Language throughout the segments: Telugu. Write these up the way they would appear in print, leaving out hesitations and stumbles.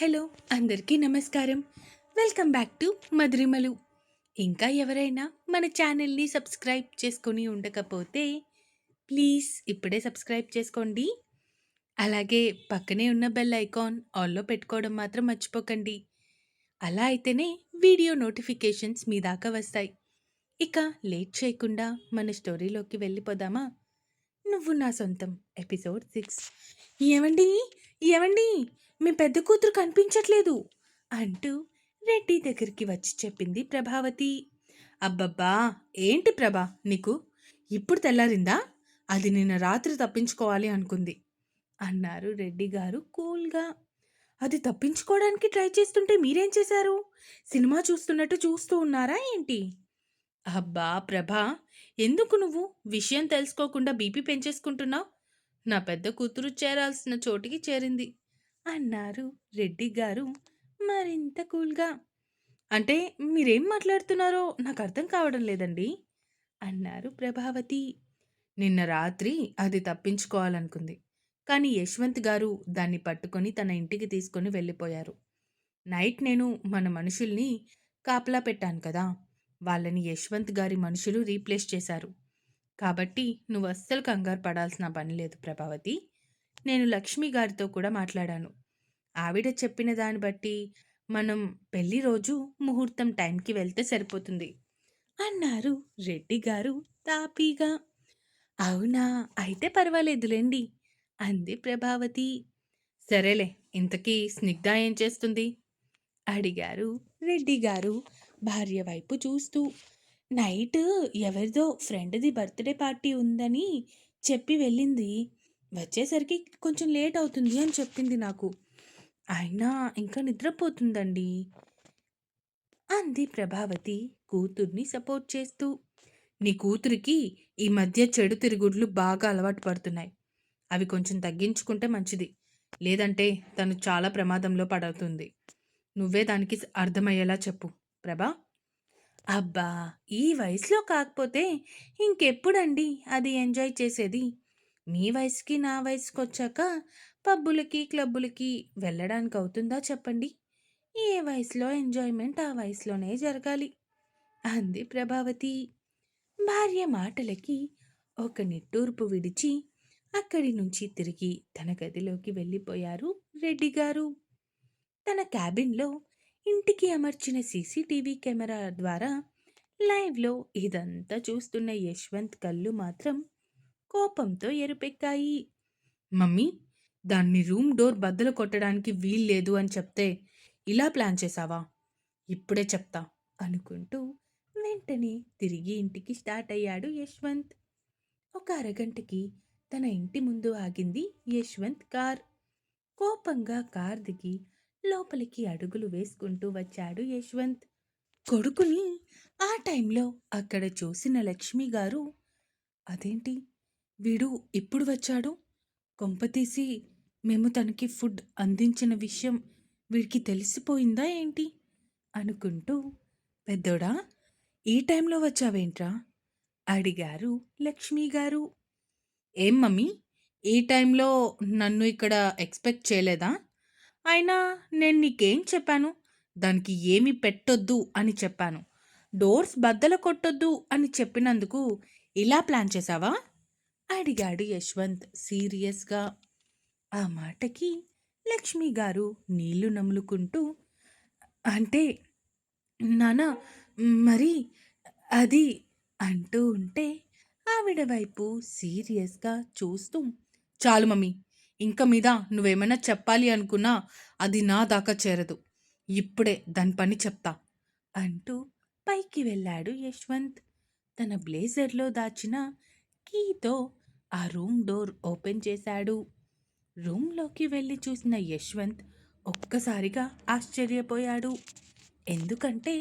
హలో, అందరికీ నమస్కారం. Welcome back to Madhurimalu. ఇంకా ఎవరైనా మన ఛానల్ని సబ్స్క్రైబ్ చేసుకొని ఉండకపోతే ప్లీజ్ ఇప్పుడే సబ్స్క్రైబ్ చేసుకోండి. అలాగే పక్కనే ఉన్న బెల్ ఐకాన్ ఆల్లో పెట్టుకోవడం మాత్రం మర్చిపోకండి. అలా అయితేనే వీడియో నోటిఫికేషన్స్ మీ దాకా వస్తాయి. ఇక లేట్ చేయకుండా మన స్టోరీలోకి వెళ్ళిపోదామా? నువ్వు నా సొంతం ఎపిసోడ్ 6. ఏవండి, ఏవండి, మీ పెద్ద కూతురు కనిపించట్లేదు అంటూ రెడ్డి దగ్గరికి వచ్చి చెప్పింది ప్రభావతి. అబ్బబ్బా, ఏంటి ప్రభా నీకు ఇప్పుడు తెల్లారిందా? అది నిన్న రాత్రి తప్పించుకోవాలి అనుకుంది అన్నారు రెడ్డి గారు కూల్గా. అది తప్పించుకోవడానికి ట్రై చేస్తుంటే మీరేం చేశారు? సినిమా చూస్తున్నట్టు చూస్తూ ఉన్నారా ఏంటి? అబ్బా ప్రభా, ఎందుకు నువ్వు విషయం తెలుసుకోకుండా బీపీ పెంచేసుకుంటున్నావు? నా పెద్ద కూతురు చేరాల్సిన చోటికి చేరింది అన్నారు రెడ్డి గారు మరింత కూల్గా. అంటే మీరేం మాట్లాడుతున్నారో నాకు అర్థం కావడం లేదండి అన్నారు ప్రభావతి. నిన్న రాత్రి అది తప్పించుకోవాలనుకుంది, కానీ యశ్వంత్ గారు దాన్ని పట్టుకొని తన ఇంటికి తీసుకొని వెళ్ళిపోయారు. నైట్ నేను మన మనుషుల్ని కాపలా పెట్టాను కదా, వాళ్ళని యశ్వంత్ గారి మనుషులు రీప్లేస్ చేశారు. కాబట్టి నువ్వు అస్సలు కంగారు పడాల్సిన పని లేదు ప్రభావతి. నేను లక్ష్మి గారితో కూడా మాట్లాడాను. ఆవిడ చెప్పిన దాన్ని బట్టి మనం పెళ్లి రోజు ముహూర్తం టైంకి వెళ్తే సరిపోతుంది అన్నారు రెడ్డి గారు తాపీగా. అవునా, అయితే పర్వాలేదులేండి అంది ప్రభావతి. సరేలే, ఇంతకీ స్నిగ్ధ ఏం చేస్తుంది అడిగారు రెడ్డి గారు భార్య వైపు చూస్తూ. నైట్ ఎవరిదో ఫ్రెండ్ది బర్త్డే పార్టీ ఉందని చెప్పి వెళ్ళింది. వచ్చేసరికి కొంచెం లేట్ అవుతుంది అని చెప్పింది నాకు. అయినా ఇంకా నిద్రపోతుందండి అంది ప్రభావతి కూతుర్ని సపోర్ట్ చేస్తూ. నీ కూతురికి ఈ మధ్య చెడు తిరుగుళ్ళు బాగా అలవాటు పడుతున్నాయి. అవి కొంచెం తగ్గించుకుంటే మంచిది. లేదంటే తను చాలా ప్రమాదంలో పడుతుంది. నువ్వే దానికి అర్థమయ్యేలా చెప్పు ప్రభా. అబ్బా, ఈ వయసులో కాకపోతే ఇంకెప్పుడండి అది ఎంజాయ్ చేసేది? మీ వయసుకి నా వయసుకొచ్చాక పబ్బులకి క్లబ్బులకి వెళ్ళడానికి అవుతుందా చెప్పండి? ఏ వయసులో ఎంజాయ్మెంట్ ఆ వయసులోనే జరగాలి అంది ప్రభావతి. భార్య మాటలకి ఒక నిట్టూర్పు విడిచి అక్కడి నుంచి తిరిగి తన గదిలోకి వెళ్ళిపోయారు రెడ్డి గారు. తన క్యాబిన్లో ఇంటికి అమర్చిన సీసీటీవీ కెమెరా ద్వారా లైవ్లో ఇదంతా చూస్తున్న యశ్వంత్ కళ్ళు మాత్రం కోపంతో ఎరుపెక్కాయి. మమ్మీ, దాన్ని రూమ్ డోర్ బద్దలు కొట్టడానికి వీల్లేదు అని చెప్తే ఇలా ప్లాన్ చేశావా? ఇప్పుడే చెప్తా అనుకుంటూ వెంటనే తిరిగి ఇంటికి స్టార్ట్ అయ్యాడు యశ్వంత్. ఒక అరగంటకి తన ఇంటి ముందు ఆగింది యశ్వంత్ కార్. కోపంగా కార్ దిగి లోపలికి అడుగులు వేసుకుంటూ వచ్చాడు యశ్వంత్. కొడుకుని ఆ టైంలో అక్కడ చూసిన లక్ష్మి గారు, అదేంటి వీడు ఇప్పుడు వచ్చాడు? కొంపతీసి మేము తనకి ఫుడ్ అందించిన విషయం వీడికి తెలిసిపోయిందా ఏంటి అనుకుంటూ, పెద్దోడా, ఈ టైంలో వచ్చావేంట్రా అడిగారు లక్ష్మి గారు. ఏం మమ్మీ, ఈ టైంలో నన్ను ఇక్కడ ఎక్స్పెక్ట్ చేయలేదా? అయినా నేను నీకేం చెప్పాను? దానికి ఏమి పెట్టొద్దు అని చెప్పాను. డోర్స్ బద్దలు కొట్టొద్దు అని చెప్పినందుకు ఇలా ప్లాన్ చేశావా అడిగాడు యశ్వంత్ సీరియస్గా. ఆ మాటకి లక్ష్మి గారు నీళ్లు నములుకుంటూ, అంటే నానా, మరి అది అంటూ ఉంటే ఆవిడ వైపు సీరియస్గా చూస్తూ, చాలు మమ్మీ, ఇంక మీద నువ్వేమైనా చెప్పాలి అనుకున్నా అది నా దాకా చేరదు. ఇప్పుడే దాని పని చెప్తా అంటూ పైకి వెళ్ళాడు యశ్వంత్. తన బ్లేజర్లో దాచిన కీతో ఆ రూమ్ డోర్ ఓపెన్ చేశాడు. రూమ్లోకి వెళ్ళి చూసిన యశ్వంత్ ఒక్కసారిగా ఆశ్చర్యపోయాడు. ఎందుకంటే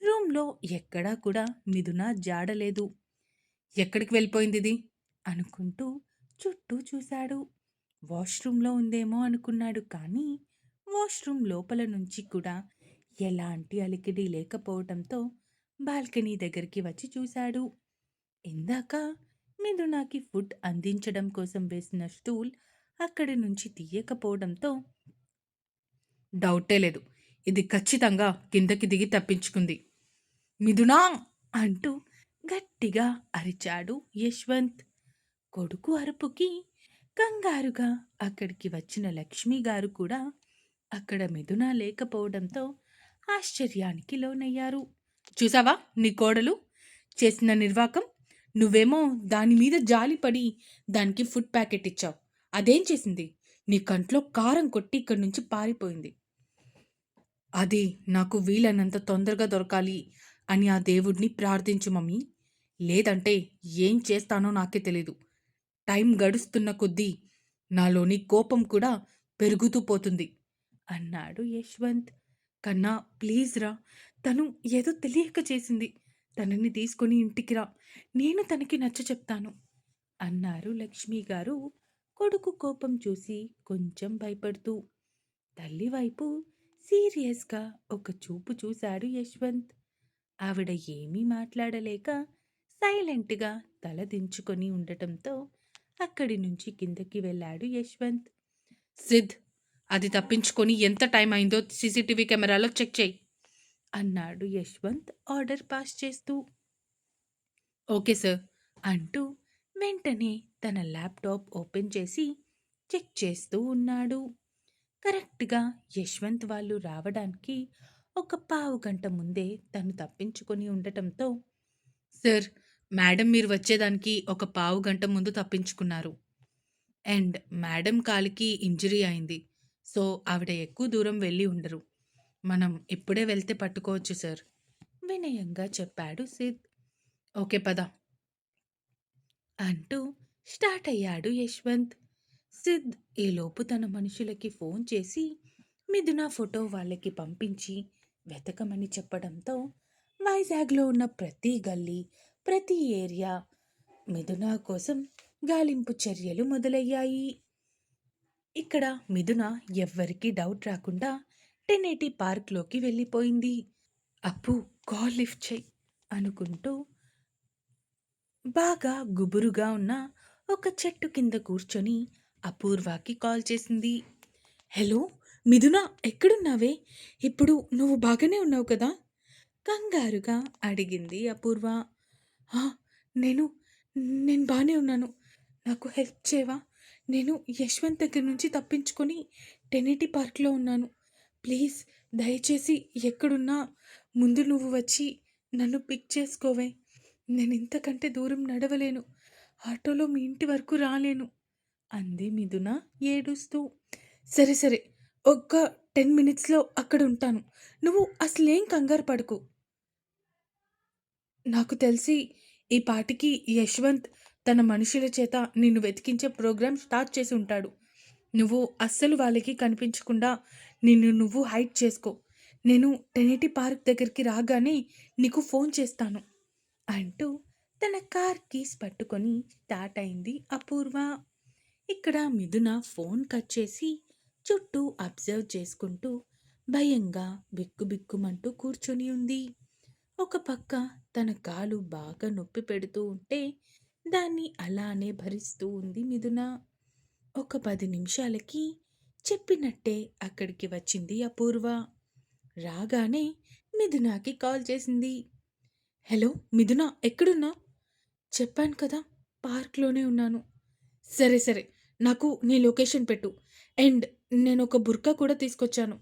రూమ్లో ఎక్కడా కూడా మిథున జాడలేదు. ఎక్కడికి వెళ్ళిపోయింది ఇది అనుకుంటూ చుట్టూ చూశాడు. వాష్రూమ్లో ఉందేమో అనుకున్నాడు, కానీ వాష్రూమ్ లోపల నుంచి కూడా ఎలాంటి అలికిడి లేకపోవటంతో బాల్కనీ దగ్గరికి వచ్చి చూశాడు. ఇందాక మిథునాకి ఫుడ్ అందించడం కోసం వేసిన స్టూల్ అక్కడి నుంచి తీయకపోవడంతో డౌటే లేదు. ఇది ఖచ్చితంగా కిందకి దిగి తప్పించుకుంది. మిథునా! అంటూ గట్టిగా అరిచాడు యశ్వంత్. కొడుకు అరుపుకి కంగారుగా అక్కడికి వచ్చిన లక్ష్మి గారు కూడా అక్కడ మిథున లేకపోవడంతో ఆశ్చర్యానికి లోనయ్యారు. చూసావా నీ కోడలు చేసిన నిర్వాకం? నువ్వేమో దాని మీద జాలిపడి దానికి ఫుడ్ ప్యాకెట్ ఇచ్చావు. అదేం చేసింది? నీ కంట్లో కారం కొట్టి ఇక్కడి నుంచి పారిపోయింది. అది నాకు వీలైనంత తొందరగా దొరకాలి అని ఆ దేవుడిని ప్రార్థించు మమ్మీ. లేదంటే ఏం చేస్తానో నాకే తెలీదు. టైం గడుస్తున్న కొద్దీ నాలోని కోపం కూడా పెరుగుతూ పోతుంది అన్నాడు యశ్వంత్. కన్నా ప్లీజ్ రా, తను ఏదో తెలియక చేసింది. తనని తీసుకొని ఇంటికి రా, నేను తనకి నచ్చ చెప్తాను అన్నారు లక్ష్మి గారు కొడుకు కోపం చూసి కొంచెం భయపడుతూ. తల్లి వైపు సీరియస్గా ఒక చూపు చూశాడు యశ్వంత్. ఆవిడ ఏమీ మాట్లాడలేక సైలెంట్గా తల దించుకొని ఉండటంతో అక్కడి నుంచి కిందకి వెళ్ళాడు యశ్వంత్. సిద్, అది తప్పించుకొని ఎంత టైం అయిందో సీసీటీవీ కెమెరాలో చెక్ చేయి అన్నాడు యశ్వంత్ ఆర్డర్ పాస్ చేస్తూ. ఓకే సార్ అంటూ వెంటనే తన ల్యాప్టాప్ ఓపెన్ చేసి చెక్ చేస్తూ ఉన్నాడు. కరెక్ట్గా యశ్వంత్ వాళ్ళు రావడానికి ఒక పావు గంట ముందే తను తప్పించుకొని ఉండటంతో, సార్, మేడం మీరు వచ్చేదానికి ఒక పావు గంట ముందు తప్పించుకున్నారు. అండ్ మేడం కాలికి ఇంజరీ అయింది. సో ఆవిడ ఎక్కువ దూరం వెళ్ళి ఉండరు. మనం ఇప్పుడే వెళ్తే పట్టుకోవచ్చు సార్ వినయంగా చెప్పాడు సిద్. ఓకే పద అంటూ స్టార్ట్ అయ్యాడు యశ్వంత్. సిద్ ఈలోపు తన మనుషులకి ఫోన్ చేసి మిథున ఫోటో వాళ్ళకి పంపించి వెతకమని చెప్పడంతో వైజాగ్లో ఉన్న ప్రతి గల్లీ, ప్రతి ఏరియా మిథున కోసం గాలింపు చర్యలు మొదలయ్యాయి. ఇక్కడ మిథున ఎవ్వరికీ డౌట్ రాకుండా 1080 పార్క్లోకి వెళ్ళిపోయింది. అప్పు, కాల్ లిఫ్ట్ చెయ్యి అనుకుంటూ బాగా గుబురుగా ఉన్న ఒక చెట్టు కింద కూర్చొని అపూర్వకి కాల్ చేసింది. హలో మిథున, ఎక్కడున్నావే? ఇప్పుడు నువ్వు బాగానే ఉన్నావు కదా? కంగారుగా అడిగింది అపూర్వ. "ఆ, నేను నేను బాగానే ఉన్నాను. నాకు హెల్ప్ చేయవా? నేను యశ్వంత్ దగ్గర నుంచి తప్పించుకొని 1080 పార్క్లో ఉన్నాను. ప్లీజ్ దయచేసి ఎక్కడున్నా ముందు నువ్వు వచ్చి నన్ను పిక్ చేసుకోవే. నేను ఇంతకంటే దూరం నడవలేను. ఆటోలో మీ ఇంటి వరకు రాలేను" అంది మిథున ఏడుస్తూ. సరే సరే, ఒక్క 10 మినిట్స్లో అక్కడ ఉంటాను. నువ్వు అసలేం కంగారు పడకు. నాకు తెలిసి ఈ పాటికి యశ్వంత్ తన మనుషుల చేత నిన్ను వెతికించే ప్రోగ్రాం స్టార్ట్ చేసి ఉంటాడు. నువ్వు అస్సలు వాళ్ళకి కనిపించకుండా నిన్ను నువ్వు హైడ్ చేసుకో. నేను 1080 పార్క్ దగ్గరికి రాగానే నీకు ఫోన్ చేస్తాను అంటూ తన కార్ కీస్ పట్టుకొని స్టార్ట్ అయింది అపూర్వ. ఇక్కడ మిథున ఫోన్ కట్ చేసి చుట్టూ అబ్జర్వ్ చేసుకుంటూ భయంగా బిక్కుబిక్కుమంటూ కూర్చొని ఉంది. ఒక పక్క తన కాలు బాగా నొప్పి పెడుతూ ఉంటే దాన్ని అలానే భరిస్తూ ఉంది మిథున. ఒక 10 నిమిషాలకి చెప్పినట్టే అక్కడికి వచ్చింది అపూర్వ. రాగానే మిథునాకి కాల్ చేసింది. హలో మిథున, ఎక్కడున్నా? చెప్పాను కదా, పార్క్లోనే ఉన్నాను. సరే సరే, నాకు నీ లొకేషన్ పెట్టు. అండ్ నేను ఒక బుర్కా కూడా తీసుకొచ్చాను.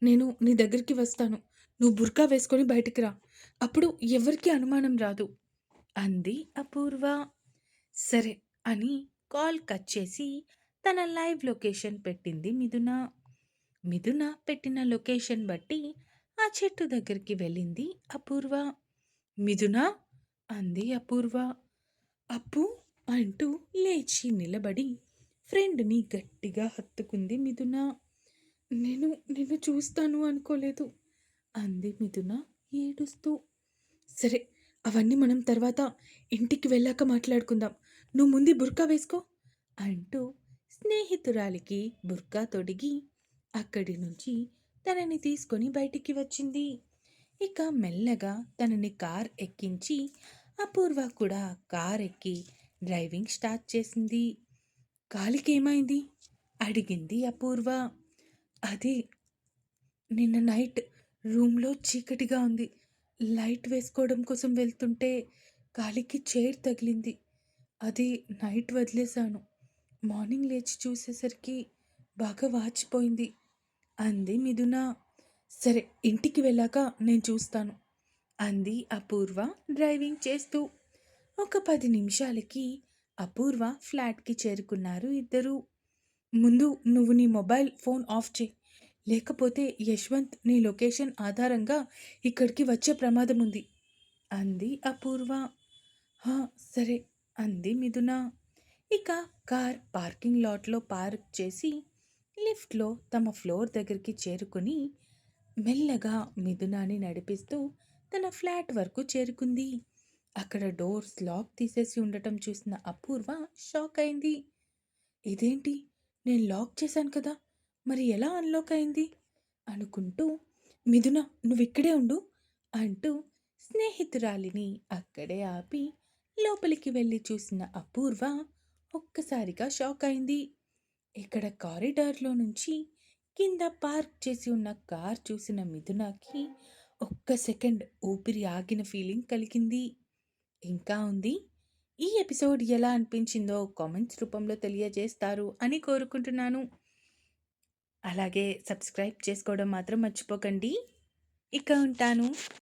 నేను నీ దగ్గరికి వస్తాను. నువ్వు బుర్కా వేసుకొని బయటికి రా. అప్పుడు ఎవరికీ అనుమానం రాదు అంది అపూర్వ. సరే అని కాల్ కట్ చేసి తన లైవ్ లొకేషన్ పెట్టింది మిథున. మిథున పెట్టిన లొకేషన్ బట్టి ఆ చెట్టు దగ్గరికి వెళ్ళింది అపూర్వ. మిథున అంది అపూర్వ. అప్పు అంటూ లేచి నిలబడి ఫ్రెండ్ని గట్టిగా హత్తుకుంది మిథున. నేను నిన్ను చూస్తాను అనుకోలేదు అంది మిథున ఏడుస్తూ. సరే, అవన్నీ మనం తర్వాత ఇంటికి వెళ్ళాక మాట్లాడుకుందాం. నువ్వు ముందు బుర్కా వేసుకో అంటూ స్నేహితురాలికి బుర్కా తొడిగి అక్కడి నుంచి తనని తీసుకొని బయటికి వచ్చింది. ఇక మెల్లగా తనని కార్ ఎక్కించి అపూర్వ కూడా కార్ ఎక్కి డ్రైవింగ్ స్టార్ట్ చేసింది. కాలికి ఏమైంది అడిగింది అపూర్వ. అది నిన్న నైట్ రూమ్‌లో చీకటిగా ఉంది. లైట్ వేసుకోవడం కోసం వెళ్తుంటే కాలికి చైర్ తగిలింది. అది నైట్ వదిలేసాను. మార్నింగ్ లేచి చూసేసరికి బాగా వాచిపోయింది అంది మిథున. సరే ఇంటికి వెళ్ళాక నేను చూస్తాను అంది అపూర్వ డ్రైవింగ్ చేస్తూ. ఒక 10 నిమిషాలకి అపూర్వ ఫ్లాట్‌కి చేరుకున్నారు ఇద్దరూ. ముందు నువ్వు నీ మొబైల్ ఫోన్ ఆఫ్ చెయి. లేకపోతే యశ్వంత్ నీ లొకేషన్ ఆధారంగా ఇక్కడికి వచ్చే ప్రమాదం ఉంది అంది అపూర్వ. హా! సరే అంది మిథున. ఇక కార్ పార్కింగ్ లాట్లో పార్క్ చేసి లిఫ్ట్‌లో తమ ఫ్లోర్ దగ్గరికి చేరుకొని మెల్లగా మిథునాని నడిపిస్తూ తన ఫ్లాట్ వరకు చేరుకుంది. అక్కడ డోర్స్ లాక్ తీసేసి ఉండటం చూసిన అపూర్వ షాక్ అయింది. ఇదేంటి? నేను లాక్ చేశాను కదా! మరి ఎలా అన్‌లాక్ అయింది? అనుకుంటూ మిథున నువ్విక్కడే ఉండు అంటూ స్నేహితురాలిని అక్కడే ఆపి లోపలికి వెళ్ళి చూసిన అపూర్వ ఒక్కసారిగా షాక్ అయింది. ఇక్కడ కారిడార్‌లో నుంచి కింద పార్క్ చేసి ఉన్న కార్ చూసిన మిథునకి ఒక్క సెకండ్ ఊపిరి ఆగిన ఫీలింగ్ కలిగింది. ఇంకా ఉంది. ఈ ఎపిసోడ్ ఎలా అనిపించిందో కామెంట్స్ రూపంలో తెలియజేస్తారు అని కోరుకుంటున్నాను. అలాగే సబ్స్క్రైబ్ చేసుకోవడం మాత్రం మర్చిపోకండి. ఇక ఉంటాను.